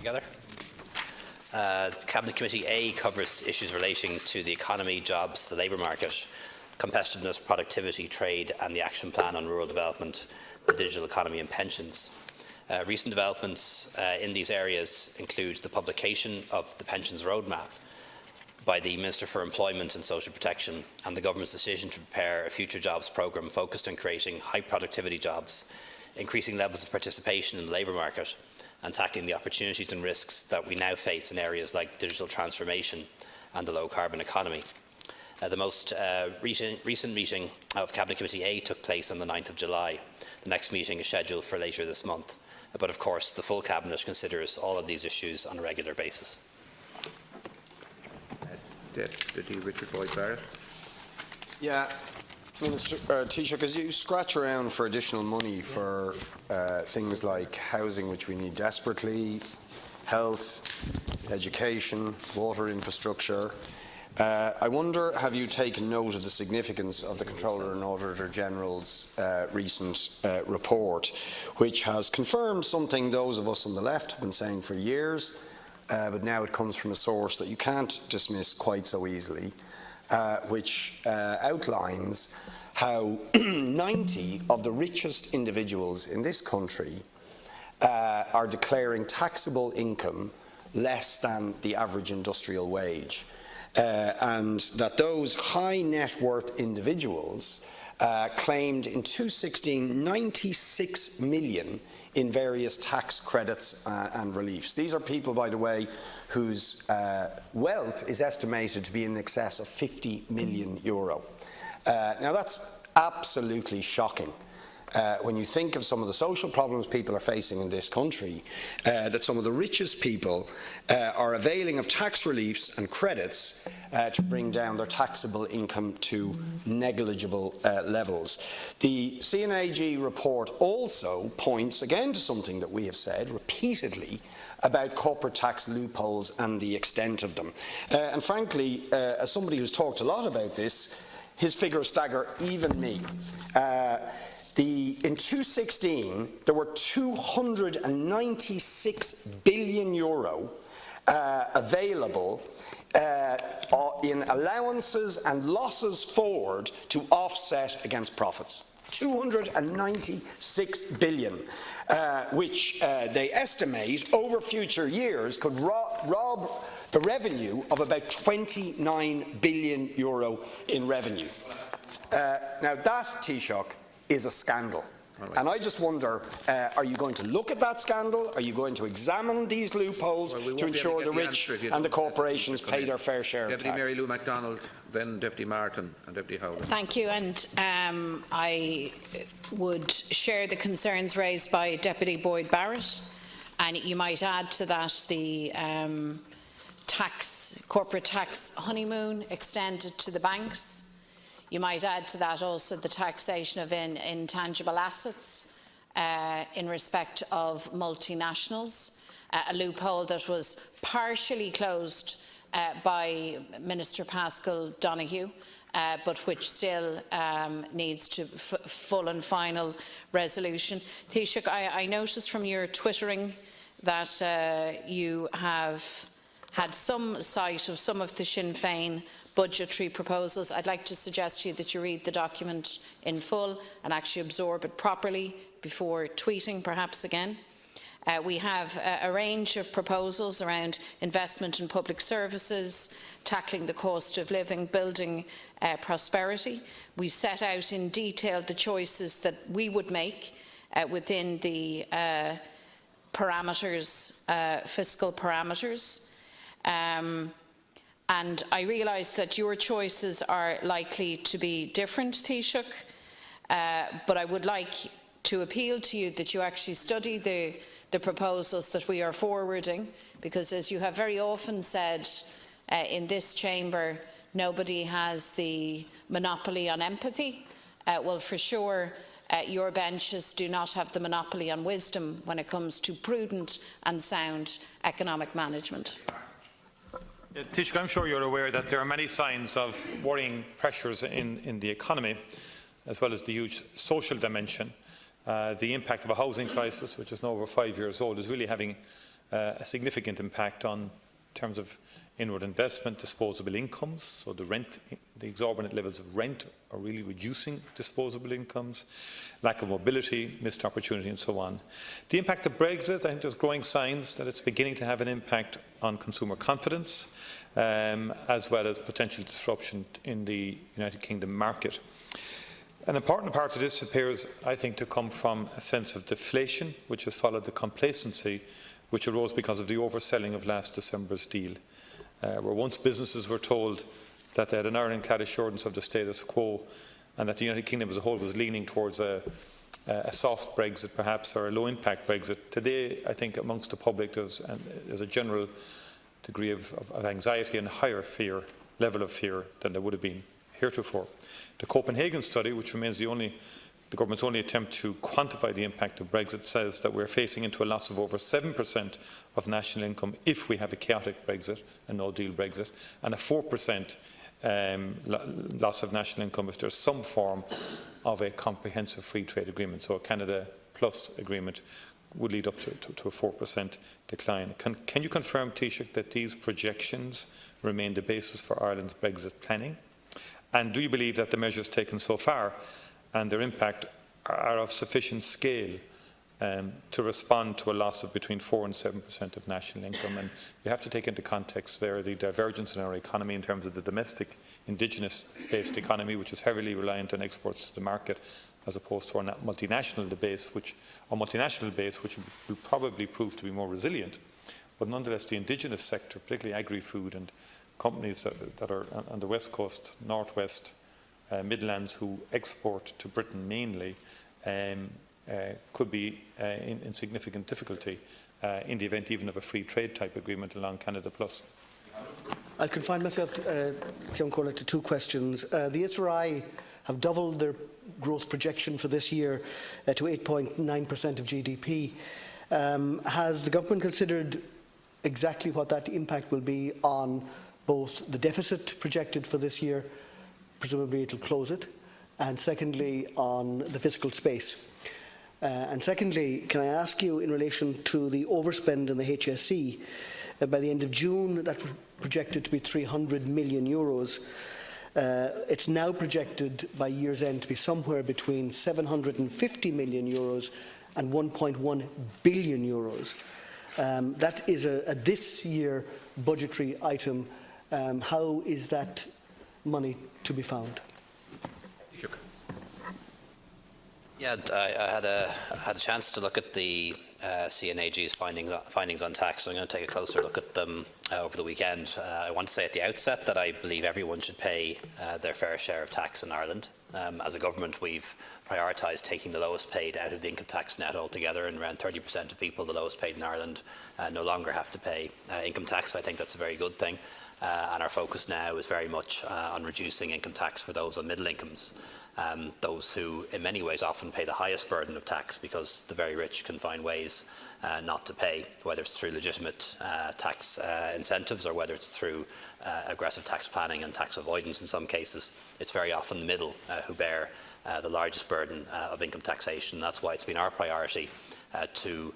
together. Cabinet Committee A covers issues relating to the economy, jobs, the labour market, competitiveness, productivity, trade and the action plan on rural development, the digital economy and pensions. Recent developments in these areas include the publication of the Pensions Roadmap by the Minister for Employment and Social Protection and the Government's decision to prepare a future jobs programme focused on creating high productivity jobs, increasing levels of participation in the labour market and tackling the opportunities and risks that we now face in areas like digital transformation and the low carbon economy. The most recent meeting of Cabinet Committee A took place on the 9th of July. The next meeting is scheduled for later this month. But of course, the full Cabinet considers all of these issues on a regular basis. Deputy Richard Boyd Barrett. Yeah, Minister Taoiseach, as you scratch around for additional money for things like housing, which we need desperately, health, education, water infrastructure, I wonder, have you taken note of the significance of the Controller and Auditor General's recent report, which has confirmed something those of us on the left have been saying for years, but now it comes from a source that you can't dismiss quite so easily, which outlines how 90 of the richest individuals in this country are declaring taxable income less than the average industrial wage. And that those high net worth individuals claimed in 2016 96 million in various tax credits and reliefs. These are people, by the way, whose wealth is estimated to be in excess of €50 million. Now that's absolutely shocking. When you think of some of the social problems people are facing in this country, that some of the richest people are availing of tax reliefs and credits to bring down their taxable income to negligible levels. The CNAG report also points again to something that we have said repeatedly about corporate tax loopholes and the extent of them. And frankly, as somebody who's talked a lot about this, his figures stagger even me. In 2016, there were €296 billion available in allowances and losses forward to offset against profits. 296 billion, which they estimate over future years could rob the revenue of about €29 billion in revenue. Now that, Taoiseach, is a scandal. Right. And I just wonder, are you going to look at that scandal? Are you going to examine these loopholes to ensure the rich and the corporations pay their fair share of tax? Deputy Mary Lou McDonald, then Deputy Martin and Deputy Howlin. Thank you, and I would share the concerns raised by Deputy Boyd Barrett, and you might add to that the corporate tax honeymoon extended to the banks. You might add to that also the taxation of intangible assets in respect of multinationals, a loophole that was partially closed by Minister Paschal Donoghue, but which still needs to full and final resolution. Taoiseach, I noticed from your twittering that you have had some sight of some of the Sinn Féin budgetary proposals. I'd like to suggest to you that you read the document in full and actually absorb it properly before tweeting perhaps again. We have a range of proposals around investment in public services, tackling the cost of living, building prosperity. We set out in detail the choices that we would make within the parameters, fiscal parameters. And I realise that your choices are likely to be different, Taoiseach, but I would like to appeal to you that you actually study the proposals that we are forwarding, because as you have very often said in this chamber, nobody has the monopoly on empathy. Well, for sure, your benches do not have the monopoly on wisdom when it comes to prudent and sound economic management. Taoiseach, I'm sure you're aware that there are many signs of worrying pressures in the economy, as well as the huge social dimension. The impact of a housing crisis, which is now over 5 years old, is really having a significant impact on terms of inward investment, disposable incomes. So the exorbitant levels of rent are really reducing disposable incomes, lack of mobility, missed opportunity, and so on. The impact of Brexit, I think there's growing signs that it's beginning to have an impact on consumer confidence, as well as potential disruption in the United Kingdom market. An important part of this appears, I think, to come from a sense of deflation, which has followed the complacency which arose because of the overselling of last December's deal, where once businesses were told that they had an ironclad assurance of the status quo and that the United Kingdom as a whole was leaning towards a soft Brexit perhaps, or a low-impact Brexit. Today, I think amongst the public there's a general degree of anxiety and higher level of fear than there would have been heretofore. The Copenhagen study, which remains the government's only attempt to quantify the impact of Brexit, says that we're facing into a loss of over 7% of national income if we have a chaotic Brexit, a no-deal Brexit, and a 4% loss of national income if there's some form of a comprehensive free trade agreement. So a Canada Plus agreement would lead up to a 4% decline. Can you confirm, Taoiseach, that these projections remain the basis for Ireland's Brexit planning? And do you believe that the measures taken so far and their impact are of sufficient scale to respond to a loss of between 4 and 7% of national income? And you have to take into context there the divergence in our economy in terms of the domestic indigenous-based economy, which is heavily reliant on exports to the market, as opposed to our multinational base, which will probably prove to be more resilient. But nonetheless, the indigenous sector, particularly agri-food and companies that are on the west coast, northwest, Midlands, who export to Britain mainly, could be in significant difficulty in the event even of a free trade type agreement along Canada Plus. I'll confine myself, to 2 questions. The SRI have doubled their growth projection for this year to 8.9% of GDP. Has the government considered exactly what that impact will be on both the deficit projected for this year, presumably it will close it, and secondly on the fiscal space? And secondly, can I ask you in relation to the overspend in the HSE, by the end of June that was projected to be €300 million. It's now projected by year's end to be somewhere between €750 million and €1.1 billion. That is a this year budgetary item. How is that money to be found? Yeah, I had a chance to look at the CNAG's findings on tax, so I'm going to take a closer look at them over the weekend. I want to say at the outset that I believe everyone should pay their fair share of tax in Ireland. As a government, we've prioritised taking the lowest paid out of the income tax net altogether, and around 30% of people, the lowest paid in Ireland, no longer have to pay income tax. I think that's a very good thing. And our focus now is very much on reducing income tax for those on middle incomes, those who in many ways often pay the highest burden of tax because the very rich can find ways not to pay, whether it's through legitimate tax incentives or whether it's through aggressive tax planning and tax avoidance in some cases. It's very often the middle who bear the largest burden of income taxation. That's why it's been our priority to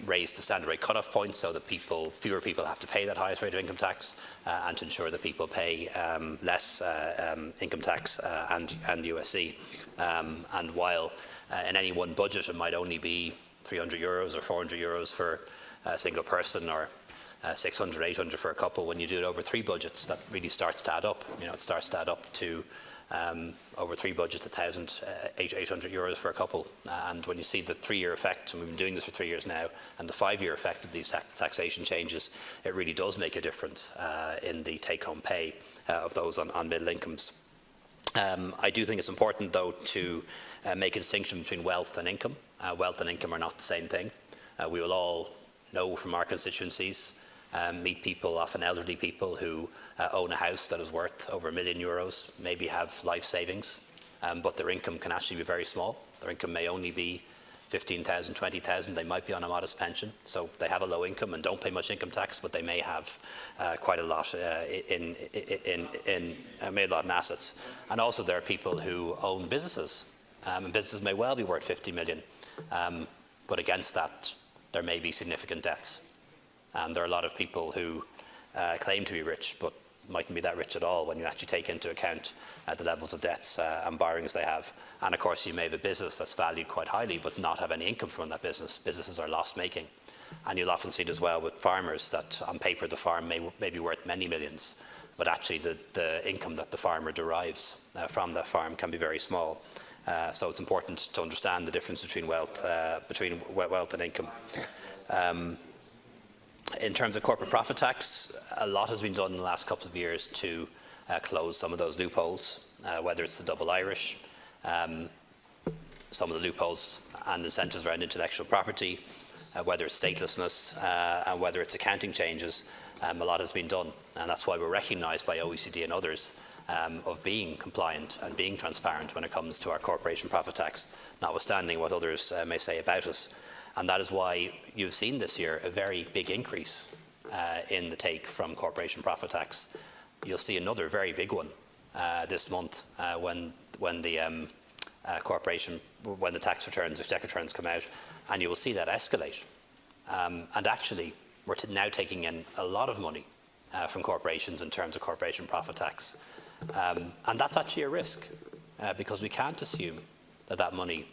raise the standard rate cut-off point so that fewer people have to pay that highest rate of income tax, and to ensure that people pay less income tax and USC. And while in any one budget it might only be €300 or €400 for a single person, or 600, 800 for a couple, when you do it over 3 budgets, that really starts to add up. It starts to add up to over 3 budgets, €800 for a couple. And when you see the 3-year effect, and we've been doing this for 3 years now, and the 5-year effect of these taxation changes, it really does make a difference in the take-home pay of those on middle incomes. I do think it's important, though, to make a distinction between wealth and income. Wealth and income are not the same thing. We will all know from our constituencies, meet people, often elderly people, who own a house that is worth over €1 million, maybe have life savings, but their income can actually be very small. Their income may only be 15,000, 20,000. They might be on a modest pension, so they have a low income and don't pay much income tax, but they may have quite a lot in assets. And also there are people who own businesses, and businesses may well be worth 50 million, but against that there may be significant debts. And there are a lot of people who claim to be rich, but mightn't be that rich at all when you actually take into account the levels of debts and borrowings they have. And of course, you may have a business that's valued quite highly, but not have any income from that business. Businesses are loss-making. And you'll often see it as well with farmers that on paper the farm may be worth many millions, but actually the income that the farmer derives from that farm can be very small. So it's important to understand the difference between wealth and income. In terms of corporate profit tax, a lot has been done in the last couple of years to close some of those loopholes, whether it's the double Irish, some of the loopholes and incentives around intellectual property, whether it's statelessness, and whether it's accounting changes. A lot has been done, and that's why we're recognised by OECD and others of being compliant and being transparent when it comes to our corporation profit tax, notwithstanding what others may say about us. And that is why you've seen this year a very big increase in the take from corporation profit tax. You'll see another very big one this month when the tax returns, exchequer returns come out, and you will see that escalate. And actually, we're now taking in a lot of money from corporations in terms of corporation profit tax. And that's actually a risk because we can't assume that that money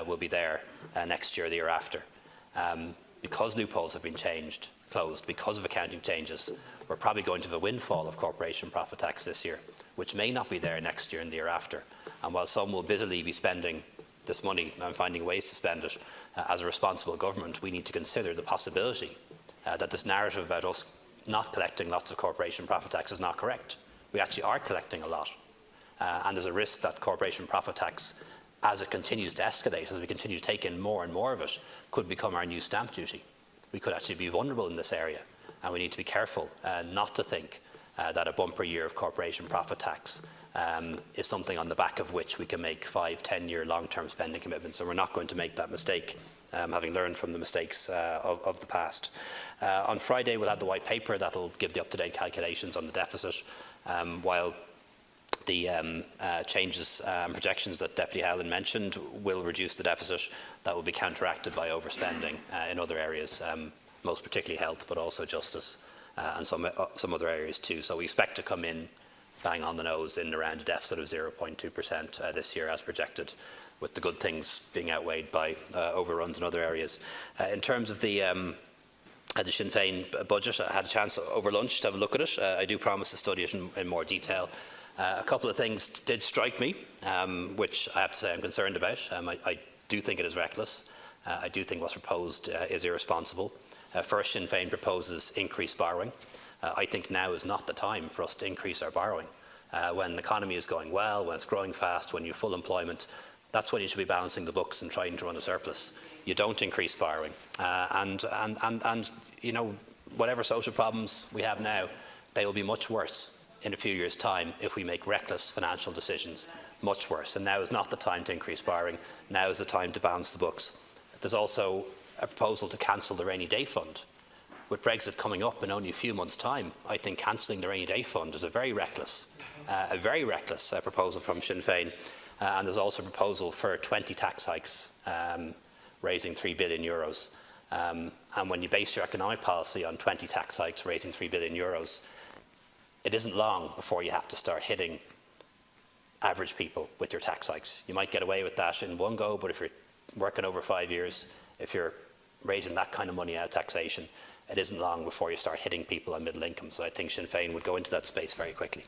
will be there next year or the year after. Because loopholes have been closed, because of accounting changes, we're probably going to have a windfall of corporation profit tax this year, which may not be there next year and the year after. And while some will busily be spending this money and finding ways to spend it, as a responsible government, we need to consider the possibility that this narrative about us not collecting lots of corporation profit tax is not correct. We actually are collecting a lot. And there's a risk that corporation profit tax, as it continues to escalate, as we continue to take in more and more of it, could become our new stamp duty. We could actually be vulnerable in this area, and we need to be careful not to think that a bumper year of corporation profit tax is something on the back of which we can make 5, 10-year long-term spending commitments, and we're not going to make that mistake, having learned from the mistakes of the past. On Friday, we'll have the white paper that will give the up-to-date calculations on the deficit, while the changes and projections that Deputy Howlin mentioned will reduce the deficit. That will be counteracted by overspending in other areas, most particularly health, but also justice and some other areas too. So we expect to come in bang on the nose in around a deficit of 0.2% this year as projected, with the good things being outweighed by overruns in other areas. In terms of the Sinn Féin budget, I had a chance over lunch to have a look at it. I do promise to study it in more detail. A couple of things did strike me, which I have to say I'm concerned about. I do think it is reckless. I do think what's proposed is irresponsible. First, Sinn Féin proposes increased borrowing. I think now is not the time for us to increase our borrowing. When the economy is going well, when it's growing fast, when you have full employment, that's when you should be balancing the books and trying to run a surplus. You don't increase borrowing. And you know, whatever social problems we have now, they will be much worse in a few years' time if we make reckless financial decisions, much worse. And now is not the time to increase borrowing. Now is the time to balance the books. There's also a proposal to cancel the rainy day fund. With Brexit coming up in only a few months' time, I think cancelling the rainy day fund is a very reckless proposal from Sinn Féin. And there's also a proposal for 20 tax hikes, raising €3 billion. And when you base your economic policy on 20 tax hikes raising €3 billion, it isn't long before you have to start hitting average people with your tax hikes. You might get away with that in one go, but if you're working over 5 years, if you're raising that kind of money out of taxation, it isn't long before you start hitting people on middle incomes. So I think Sinn Féin would go into that space very quickly.